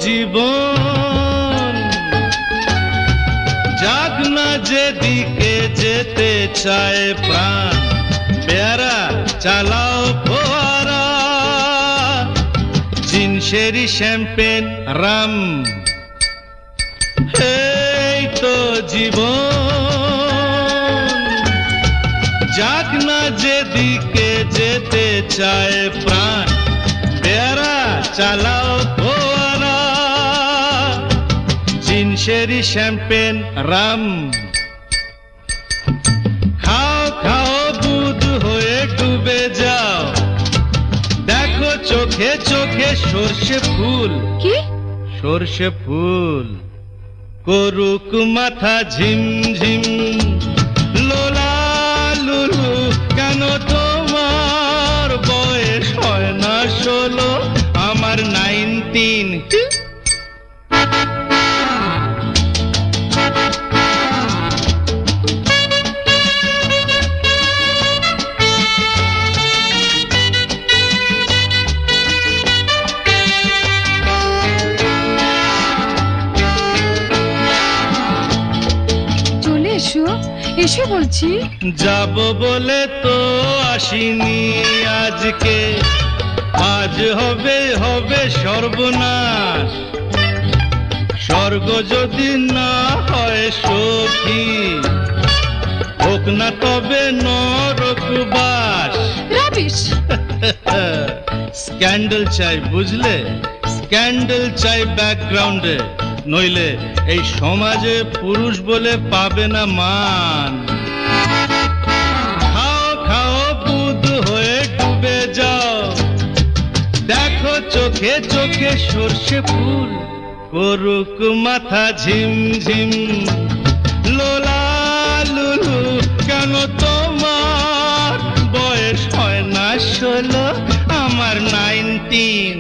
জীবন যাক না যেদিকে যেতে চায় প্রাণ পেয়ারা চালাও ফোয়ারা জিনসেরি শ্যাম্পেন রাম এই তো জীবন যাক না যেদিকে যেতে চায় প্রাণ পেয়ারা চালাও ফোয়ারা জিনসেরি শ্যাম্পেন রাম খাও খাও বুধ হয়ে ডুবে যাও দেখো চোখে চোখে সর্ষে ফুল কি সর্ষে ফুল করুক মাথা ঝিমঝিম লোলা লুলু কেন তোমার বয়স হয় না 16 আমার 19 এসে বলছি যাব বলে তো আসিনি আজকে আজ হবে হবে সর্বনাশ স্বর্গ যদি না হয় সখী হোক না তবে নরকবাস রাবিশ স্ক্যান্ডেল চাই বুঝলে স্ক্যান্ডেল চাই ব্যাকগ্রাউন্ডে নইলে এই সমাজে পুরুষ বলে পাবে না মান খাও খাও বুধ হয়ে ডুবে যাও দেখো চোখে চোখে সর্ষে ফুল করুক মাথা ঝিমঝিম লোলা লুলু কেন তোমার বয়স হয় না 16 আমার 19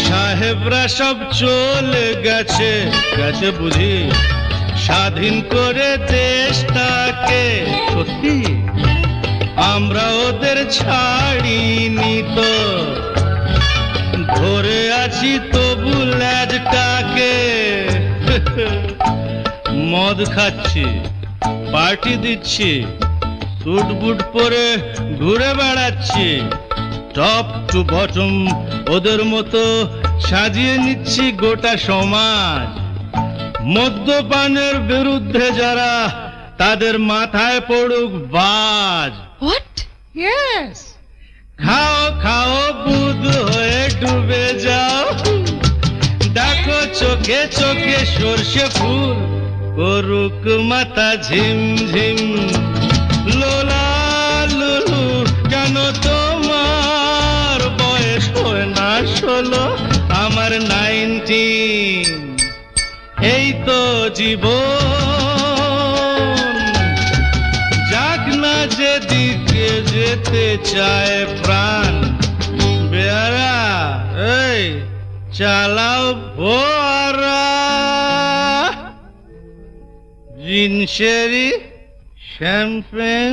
সাহেবরা সব চলে গেছে গেছে বুঝি স্বাধীন করে দেশটাকে সত্যি আমরা ওদের ছাড়িনি তো ধরে আছি তবু ল্যাজটাকে মদ খাচ্ছি পার্টি দিচ্ছি স্যুট বুট পরে ঘুরে বেড়াচ্ছি টপ টু বটম ওদের মতো সাজিয়ে নিচ্ছি গোটা সমাজ মদ্যপানের বিরুদ্ধে যারা তাদের মাথায় পড়ুক বাজ হোয়াট ইয়েস খাও খাও বুধ হয়ে ডুবে যাও দেখো চোখে চোখে সর্ষে ফুল করুক মাথা ঝিমঝিম লোলা লুলু কেন তোমার বয়স হয় না 16 আমার 19 এই তো জীবন যাক না যেদিকে যেতে চায় প্রাণ বেয়ারা এই চালাও ফোয়ারা জিনসেরি শ্যাম্পেন